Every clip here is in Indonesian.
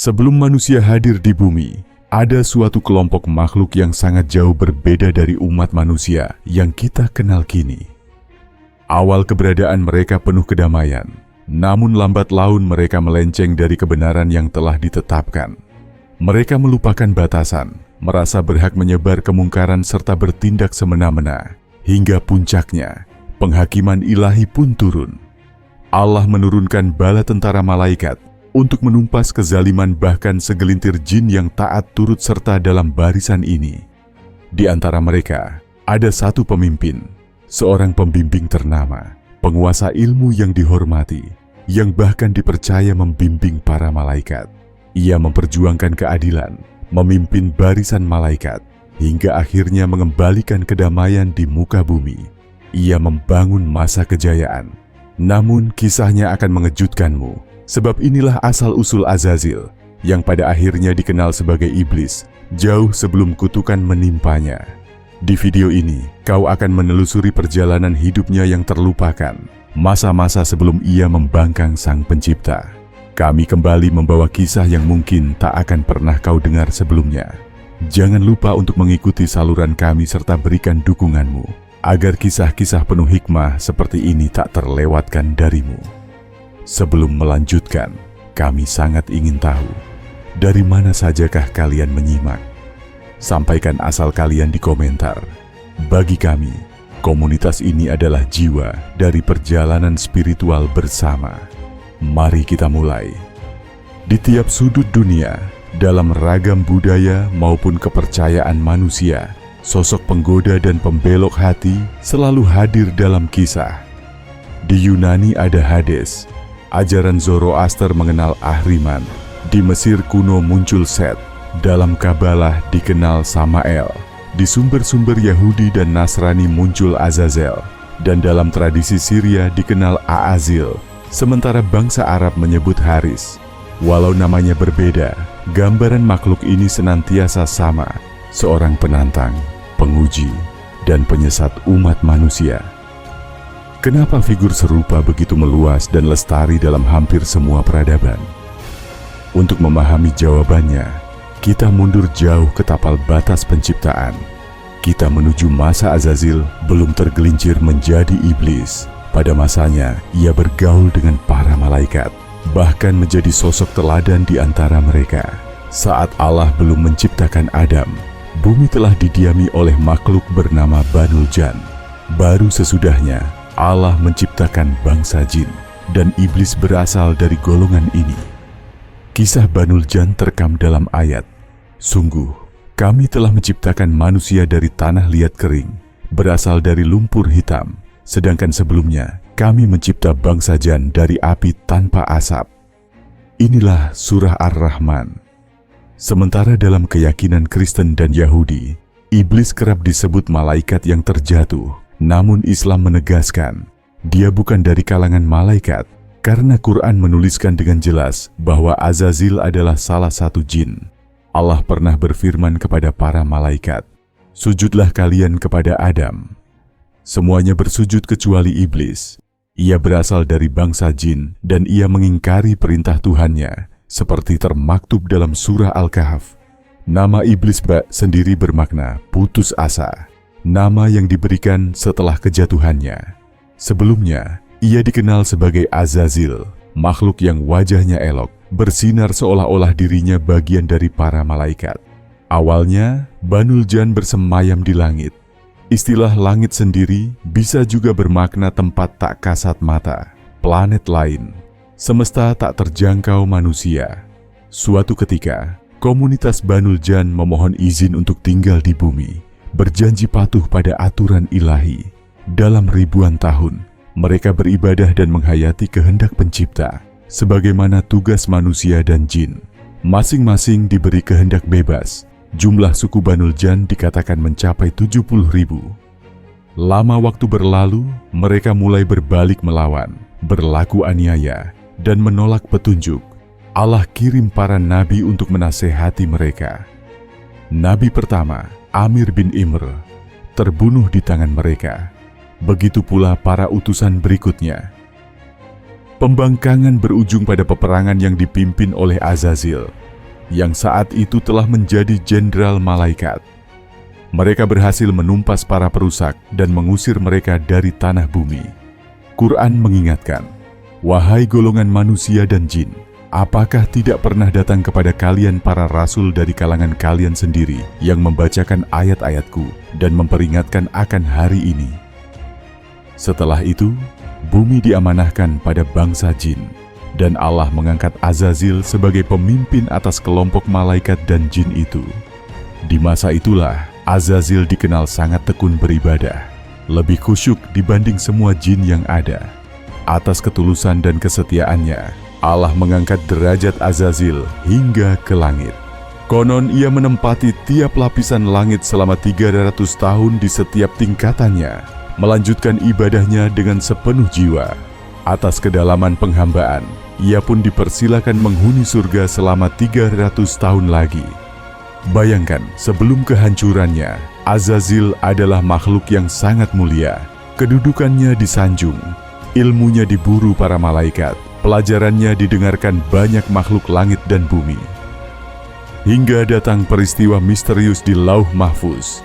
Sebelum manusia hadir di bumi, ada suatu kelompok makhluk yang sangat jauh berbeda dari umat manusia yang kita kenal kini. Awal keberadaan mereka penuh kedamaian, namun lambat laun mereka melenceng dari kebenaran yang telah ditetapkan. Mereka melupakan batasan, merasa berhak menyebar kemungkaran serta bertindak semena-mena, hingga puncaknya, penghakiman ilahi pun turun. Allah menurunkan bala tentara malaikat untuk menumpas kezaliman bahkan segelintir jin yang taat turut serta dalam barisan ini. Di antara mereka, ada satu pemimpin, seorang pembimbing ternama, penguasa ilmu yang dihormati, yang bahkan dipercaya membimbing para malaikat. Ia memperjuangkan keadilan, memimpin barisan malaikat, hingga akhirnya mengembalikan kedamaian di muka bumi. Ia membangun masa kejayaan. Namun kisahnya akan mengejutkanmu. Sebab inilah asal-usul Azazil, yang pada akhirnya dikenal sebagai iblis, jauh sebelum kutukan menimpanya. Di video ini, kau akan menelusuri perjalanan hidupnya yang terlupakan, masa-masa sebelum ia membangkang Sang Pencipta. Kami kembali membawa kisah yang mungkin tak akan pernah kau dengar sebelumnya. Jangan lupa untuk mengikuti saluran kami serta berikan dukunganmu, agar kisah-kisah penuh hikmah seperti ini tak terlewatkan darimu. Sebelum melanjutkan, kami sangat ingin tahu, dari mana sajakah kalian menyimak? Sampaikan asal kalian di komentar. Bagi kami, komunitas ini adalah jiwa dari perjalanan spiritual bersama. Mari kita mulai. Di tiap sudut dunia, dalam ragam budaya maupun kepercayaan manusia, sosok penggoda dan pembelok hati selalu hadir dalam kisah. Di Yunani ada Hades. Ajaran Zoroaster mengenal Ahriman. Di Mesir kuno muncul Set. Dalam Kabalah dikenal Samael. Di sumber-sumber Yahudi dan Nasrani muncul Azazel. Dan dalam tradisi Syria dikenal Aazil. Sementara bangsa Arab menyebut Haris. Walau namanya berbeda, gambaran makhluk ini senantiasa sama. Seorang penantang, penguji, dan penyesat umat manusia. Kenapa figur serupa begitu meluas dan lestari dalam hampir semua peradaban? Untuk memahami jawabannya, kita mundur jauh ke tapal batas penciptaan. Kita menuju masa Azazil belum tergelincir menjadi iblis. Pada masanya, ia bergaul dengan para malaikat, bahkan menjadi sosok teladan di antara mereka. Saat Allah belum menciptakan Adam, bumi telah didiami oleh makhluk bernama Banul Jan. Baru sesudahnya, Allah menciptakan bangsa jin, dan iblis berasal dari golongan ini. Kisah Banul Jan terekam dalam ayat, "Sungguh, kami telah menciptakan manusia dari tanah liat kering, berasal dari lumpur hitam, sedangkan sebelumnya kami mencipta bangsa jan dari api tanpa asap." Inilah surah Ar-Rahman. Sementara dalam keyakinan Kristen dan Yahudi, iblis kerap disebut malaikat yang terjatuh. Namun Islam menegaskan, dia bukan dari kalangan malaikat, karena Quran menuliskan dengan jelas bahwa Azazil adalah salah satu jin. Allah pernah berfirman kepada para malaikat, "Sujudlah kalian kepada Adam." Semuanya bersujud kecuali iblis. Ia berasal dari bangsa jin dan ia mengingkari perintah Tuhannya, seperti termaktub dalam surah Al-Kahf. Nama iblis sendiri bermakna putus asa. Nama yang diberikan setelah kejatuhannya. Sebelumnya, ia dikenal sebagai Azazil, makhluk yang wajahnya elok, bersinar seolah-olah dirinya bagian dari para malaikat. Awalnya, Banul Jan bersemayam di langit. Istilah langit sendiri bisa juga bermakna tempat tak kasat mata, planet lain, semesta tak terjangkau manusia. Suatu ketika, komunitas Banul Jan memohon izin untuk tinggal di bumi, berjanji patuh pada aturan ilahi. Dalam ribuan tahun, mereka beribadah dan menghayati kehendak pencipta, sebagaimana tugas manusia dan jin. Masing-masing diberi kehendak bebas. Jumlah suku Banul Jan dikatakan mencapai 70.000. Lama waktu berlalu, mereka mulai berbalik melawan, berlaku aniaya, dan menolak petunjuk. Allah kirim para nabi untuk menasehati mereka. Nabi pertama, Amir bin Imr, terbunuh di tangan mereka. Begitu pula para utusan berikutnya. Pembangkangan berujung pada peperangan yang dipimpin oleh Azazil. yang saat itu telah menjadi jenderal malaikat. Mereka berhasil menumpas para perusak dan mengusir mereka dari tanah bumi. Quran mengingatkan, "Wahai golongan manusia dan jin, apakah tidak pernah datang kepada kalian para rasul dari kalangan kalian sendiri yang membacakan ayat-ayatku dan memperingatkan akan hari ini?" Setelah itu, bumi diamanahkan pada bangsa jin, dan Allah mengangkat Azazil sebagai pemimpin atas kelompok malaikat dan jin itu. Di masa itulah, Azazil dikenal sangat tekun beribadah, lebih khusyuk dibanding semua jin yang ada. Atas ketulusan dan kesetiaannya, Allah mengangkat derajat Azazil hingga ke langit. Konon ia menempati tiap lapisan langit selama 300 tahun di setiap tingkatannya, melanjutkan ibadahnya dengan sepenuh jiwa. Atas kedalaman penghambaan, ia pun dipersilakan menghuni surga selama 300 tahun lagi. Bayangkan, sebelum kehancurannya, Azazil adalah makhluk yang sangat mulia. Kedudukannya disanjung, ilmunya diburu para malaikat, pelajarannya didengarkan banyak makhluk langit dan bumi. Hingga datang peristiwa misterius di Lauh Mahfuz.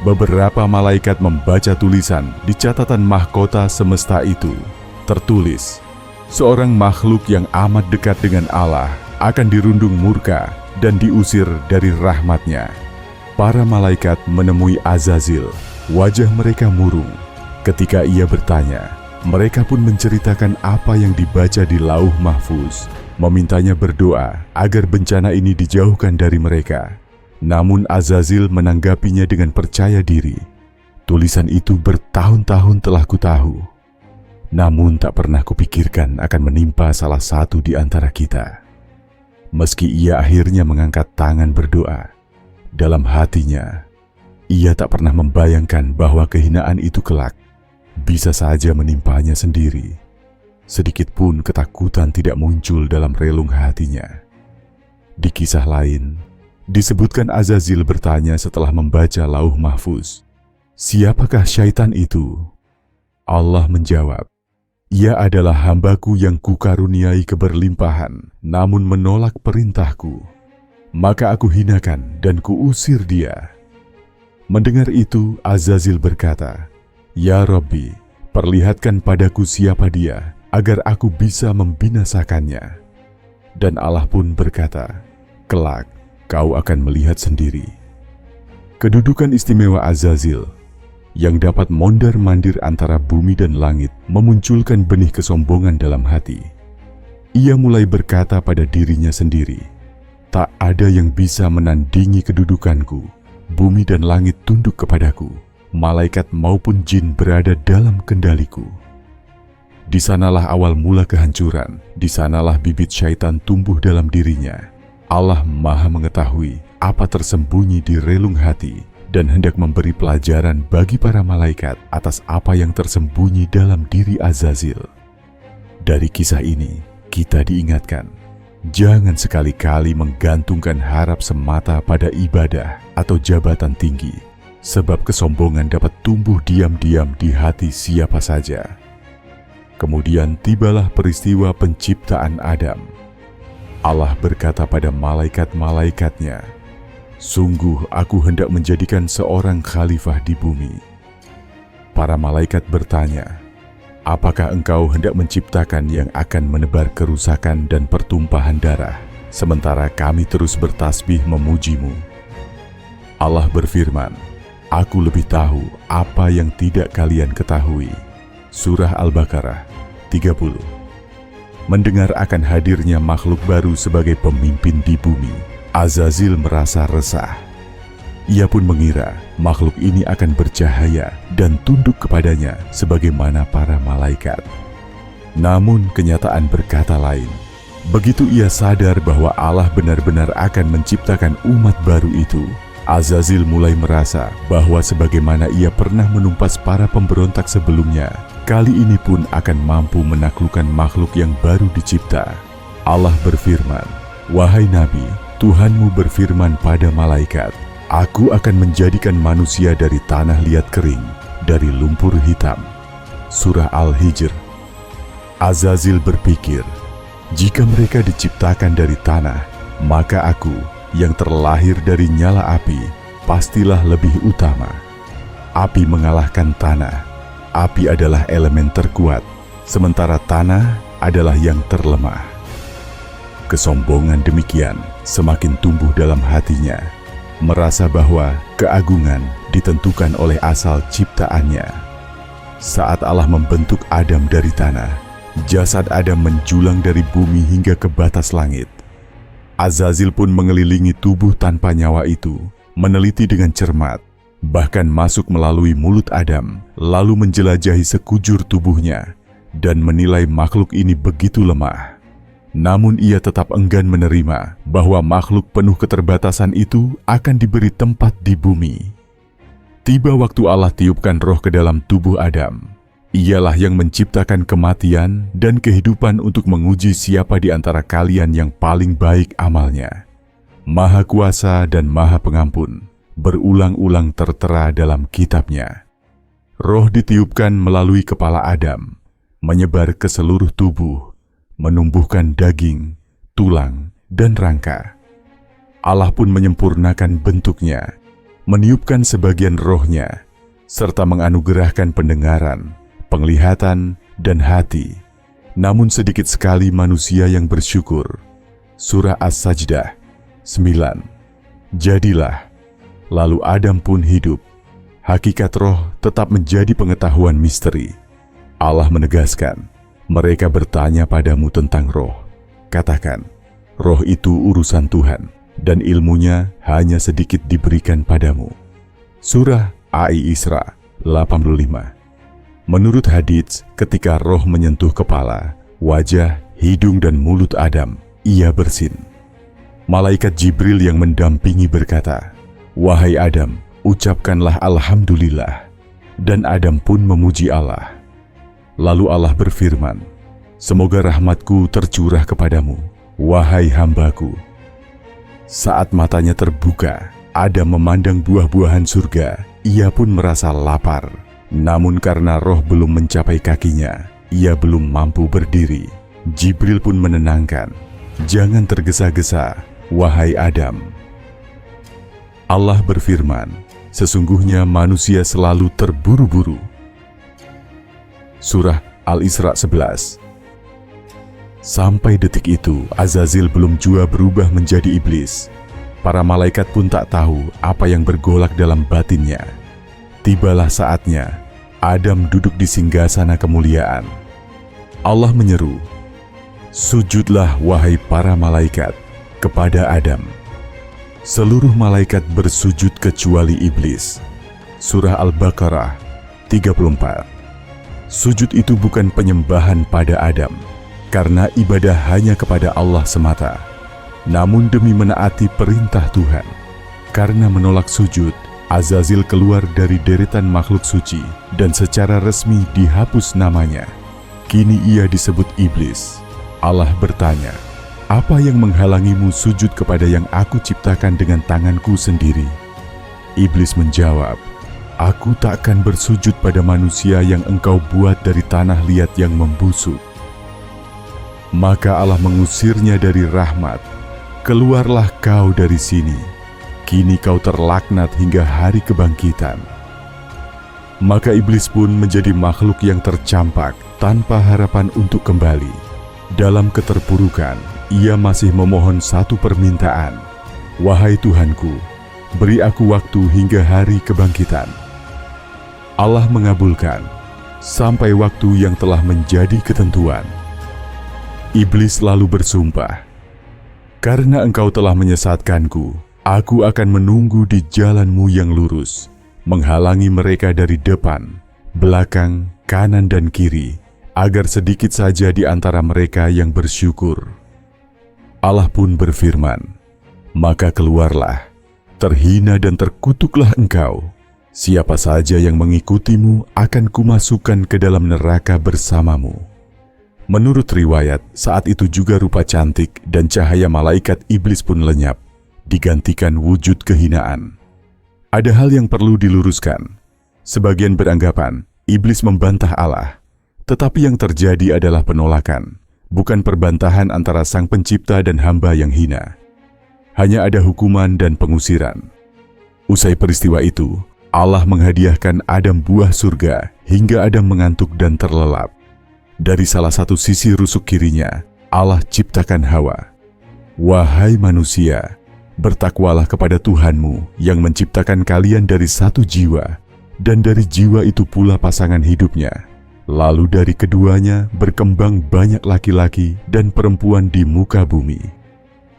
Beberapa malaikat membaca tulisan di catatan mahkota semesta itu. Tertulis, seorang makhluk yang amat dekat dengan Allah akan dirundung murka dan diusir dari rahmatnya. Para malaikat menemui Azazil, wajah mereka murung. Ketika ia bertanya, mereka pun menceritakan apa yang dibaca di Lauh Mahfuz, memintanya berdoa agar bencana ini dijauhkan dari mereka. Namun Azazil menanggapinya dengan percaya diri. Tulisan itu bertahun-tahun telah kutahu, namun tak pernah kupikirkan akan menimpa salah satu di antara kita. Meski ia akhirnya mengangkat tangan berdoa, dalam hatinya, ia tak pernah membayangkan bahwa kehinaan itu kelak bisa saja menimpanya sendiri. Sedikit pun ketakutan tidak muncul dalam relung hatinya. Di kisah lain, disebutkan Azazil bertanya setelah membaca Lauh Mahfuz, "Siapakah syaitan itu?" Allah menjawab, "Ia adalah hambaku yang kukaruniai keberlimpahan, namun menolak perintahku. Maka aku hinakan dan kuusir dia." Mendengar itu, Azazil berkata, "Ya Rabbi, perlihatkan padaku siapa dia, agar aku bisa membinasakannya." Dan Allah pun berkata, "Kelak, kau akan melihat sendiri." Kedudukan istimewa Azazil yang dapat mondar-mandir antara bumi dan langit memunculkan benih kesombongan dalam hati. Ia mulai berkata pada dirinya sendiri, "Tak ada yang bisa menandingi kedudukanku. Bumi dan langit tunduk kepadaku. Malaikat maupun jin berada dalam kendaliku." Di sanalah awal mula kehancuran. Di sanalah bibit syaitan tumbuh dalam dirinya. Allah Maha mengetahui apa tersembunyi di relung hati dan hendak memberi pelajaran bagi para malaikat atas apa yang tersembunyi dalam diri Azazil. Dari kisah ini, kita diingatkan, jangan sekali-kali menggantungkan harap semata pada ibadah atau jabatan tinggi, sebab kesombongan dapat tumbuh diam-diam di hati siapa saja. Kemudian tibalah peristiwa penciptaan Adam. Allah berkata pada malaikat-malaikatnya, "Sungguh aku hendak menjadikan seorang khalifah di bumi." Para malaikat bertanya, "Apakah engkau hendak menciptakan yang akan menebar kerusakan dan pertumpahan darah, sementara kami terus bertasbih memujimu?" Allah berfirman, "Aku lebih tahu apa yang tidak kalian ketahui." Surah Al-Baqarah 30. Mendengar akan hadirnya makhluk baru sebagai pemimpin di bumi, Azazil merasa resah. Ia pun mengira makhluk ini akan bercahaya dan tunduk kepadanya sebagaimana para malaikat. Namun kenyataan berkata lain. Begitu ia sadar bahwa Allah benar-benar akan menciptakan umat baru itu, Azazil mulai merasa bahwa sebagaimana ia pernah menumpas para pemberontak sebelumnya, kali ini pun akan mampu menaklukkan makhluk yang baru dicipta. Allah berfirman, "Wahai Nabi, Tuhanmu berfirman pada malaikat, Aku akan menjadikan manusia dari tanah liat kering, dari lumpur hitam." Surah Al-Hijr. Azazil berpikir, jika mereka diciptakan dari tanah, maka aku yang terlahir dari nyala api pastilah lebih utama. Api mengalahkan tanah. Api adalah elemen terkuat, sementara tanah adalah yang terlemah. Kesombongan demikian semakin tumbuh dalam hatinya, merasa bahwa keagungan ditentukan oleh asal ciptaannya. Saat Allah membentuk Adam dari tanah, jasad Adam menjulang dari bumi hingga ke batas langit. Azazil pun mengelilingi tubuh tanpa nyawa itu, meneliti dengan cermat, bahkan masuk melalui mulut Adam, lalu menjelajahi sekujur tubuhnya, dan menilai makhluk ini begitu lemah. Namun ia tetap enggan menerima bahwa makhluk penuh keterbatasan itu akan diberi tempat di bumi. Tiba waktu Allah tiupkan roh ke dalam tubuh Adam. Ialah yang menciptakan kematian dan kehidupan untuk menguji siapa di antara kalian yang paling baik amalnya. Maha Kuasa dan Maha Pengampun, berulang-ulang tertera dalam kitabnya. Roh ditiupkan melalui kepala Adam, menyebar ke seluruh tubuh, menumbuhkan daging, tulang, dan rangka. Allah pun menyempurnakan bentuknya, meniupkan sebagian rohnya, serta menganugerahkan pendengaran, penglihatan, dan hati. Namun sedikit sekali manusia yang bersyukur. Surah As-Sajdah 9. Jadilah, lalu Adam pun hidup. Hakikat roh tetap menjadi pengetahuan misteri. Allah menegaskan, mereka bertanya padamu tentang roh. Katakan, roh itu urusan Tuhan, dan ilmunya hanya sedikit diberikan padamu. Surah Al-Isra 85. Menurut hadits, ketika roh menyentuh kepala, wajah, hidung, dan mulut Adam, ia bersin. Malaikat Jibril yang mendampingi berkata, "Wahai Adam, ucapkanlah Alhamdulillah." Dan Adam pun memuji Allah. Lalu Allah berfirman, "Semoga rahmatku tercurah kepadamu, wahai hambaku." Saat matanya terbuka, Adam memandang buah-buahan surga. Ia pun merasa lapar. Namun karena roh belum mencapai kakinya, ia belum mampu berdiri. Jibril pun menenangkan, "Jangan tergesa-gesa, wahai Adam." Allah berfirman, "Sesungguhnya manusia selalu terburu-buru." Surah Al-Isra 11. Sampai detik itu, Azazil belum jua berubah menjadi iblis. Para malaikat pun tak tahu apa yang bergolak dalam batinnya. Tibalah saatnya, Adam duduk di singgasana kemuliaan. Allah menyeru, "Sujudlah wahai para malaikat kepada Adam." Seluruh malaikat bersujud kecuali iblis. Surah Al-Baqarah 34. Sujud itu bukan penyembahan pada Adam, karena ibadah hanya kepada Allah semata, namun demi menaati perintah Tuhan. Karena menolak sujud, Azazil keluar dari deretan makhluk suci dan secara resmi dihapus namanya. Kini ia disebut iblis. Allah bertanya, "Apa yang menghalangimu sujud kepada yang aku ciptakan dengan tanganku sendiri?" Iblis menjawab, "Aku takkan bersujud pada manusia yang engkau buat dari tanah liat yang membusuk." Maka Allah mengusirnya dari rahmat. "Keluarlah kau dari sini. Kini kau terlaknat hingga hari kebangkitan." Maka iblis pun menjadi makhluk yang tercampak tanpa harapan untuk kembali. Dalam keterpurukan, ia masih memohon satu permintaan, "Wahai Tuhanku, beri aku waktu hingga hari kebangkitan." Allah mengabulkan, sampai waktu yang telah menjadi ketentuan. Iblis lalu bersumpah, "Karena engkau telah menyesatkanku, aku akan menunggu di jalanmu yang lurus, menghalangi mereka dari depan, belakang, kanan, dan kiri, agar sedikit saja di antara mereka yang bersyukur." Allah pun berfirman, "Maka keluarlah, terhina dan terkutuklah engkau. Siapa saja yang mengikutimu akan kumasukkan ke dalam neraka bersamamu." Menurut riwayat, saat itu juga rupa cantik dan cahaya malaikat iblis pun lenyap, digantikan wujud kehinaan. Ada hal yang perlu diluruskan. Sebagian beranggapan iblis membantah Allah, tetapi yang terjadi adalah penolakan, bukan perbantahan antara Sang Pencipta dan hamba yang hina. Hanya ada hukuman dan pengusiran. Usai peristiwa itu, Allah menghadiahkan Adam buah surga hingga Adam mengantuk dan terlelap. Dari salah satu sisi rusuk kirinya, Allah ciptakan Hawa. Wahai manusia, bertakwalah kepada Tuhanmu yang menciptakan kalian dari satu jiwa, dan dari jiwa itu pula pasangan hidupnya. Lalu dari keduanya berkembang banyak laki-laki dan perempuan di muka bumi.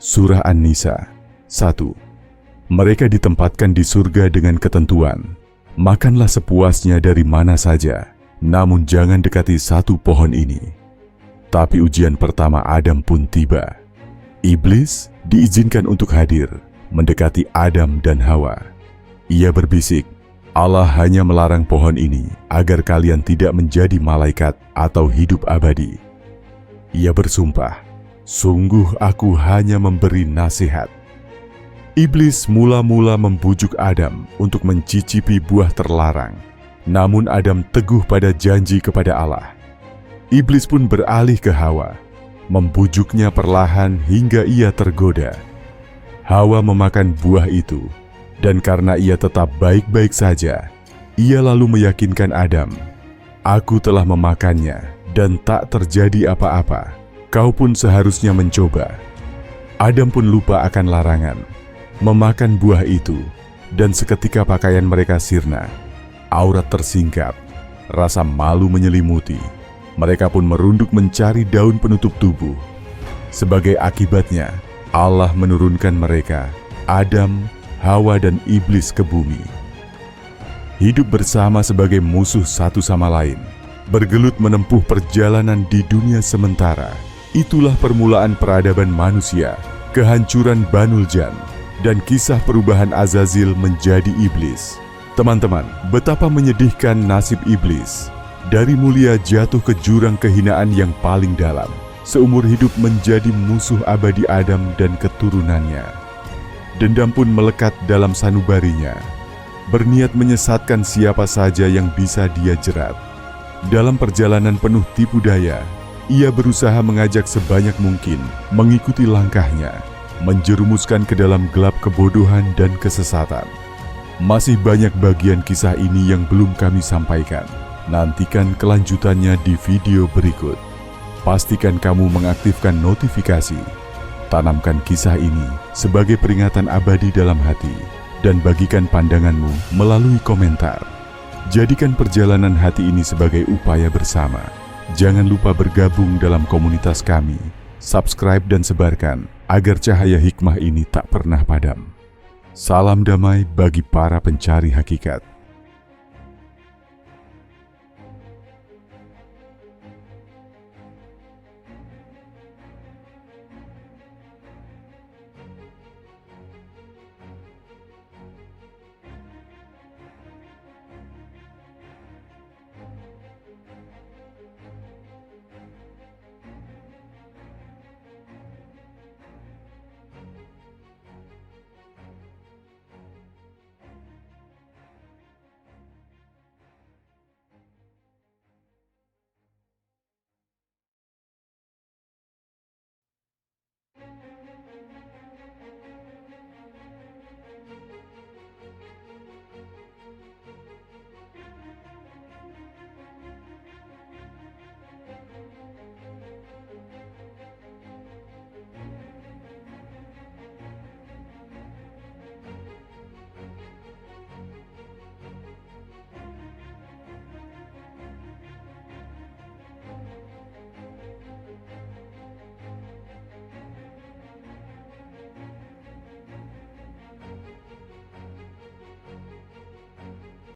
Surah An-Nisa 1. Mereka ditempatkan di surga dengan ketentuan. Makanlah sepuasnya dari mana saja, namun jangan dekati satu pohon ini. Tapi ujian pertama Adam pun tiba. Iblis diizinkan untuk hadir, mendekati Adam dan Hawa. Ia berbisik, Allah hanya melarang pohon ini agar kalian tidak menjadi malaikat atau hidup abadi. Ia bersumpah, sungguh aku hanya memberi nasihat. Iblis mula-mula membujuk Adam untuk mencicipi buah terlarang. Namun Adam teguh pada janji kepada Allah. Iblis pun beralih ke Hawa, membujuknya perlahan hingga ia tergoda. Hawa memakan buah itu, dan karena ia tetap baik-baik saja, ia lalu meyakinkan Adam, "Aku telah memakannya dan tak terjadi apa-apa. Kau pun seharusnya mencoba." Adam pun lupa akan larangan, memakan buah itu, dan seketika pakaian mereka sirna, aurat tersingkap, rasa malu menyelimuti. Mereka pun merunduk mencari daun penutup tubuh. Sebagai akibatnya, Allah menurunkan mereka, Adam, Hawa dan Iblis ke bumi. Hidup bersama sebagai musuh satu sama lain, bergelut menempuh perjalanan di dunia sementara. Itulah permulaan peradaban manusia, kehancuran Banul Jan, dan kisah perubahan Azazil menjadi iblis. Teman-teman, betapa menyedihkan nasib iblis. Dari mulia jatuh ke jurang kehinaan yang paling dalam. Seumur hidup menjadi musuh abadi Adam dan keturunannya. Dendam pun melekat dalam sanubarinya. Berniat menyesatkan siapa saja yang bisa dia jerat. Dalam perjalanan penuh tipu daya, ia berusaha mengajak sebanyak mungkin mengikuti langkahnya, menjerumuskan ke dalam gelap kebodohan dan kesesatan. Masih banyak bagian kisah ini yang belum kami sampaikan. Nantikan kelanjutannya di video berikut. Pastikan kamu mengaktifkan notifikasi. Tanamkan kisah ini sebagai peringatan abadi dalam hati dan bagikan pandanganmu melalui komentar. Jadikan perjalanan hati ini sebagai upaya bersama. Jangan lupa bergabung dalam komunitas kami. Subscribe dan sebarkan agar cahaya hikmah ini tak pernah padam. Salam damai bagi para pencari hakikat.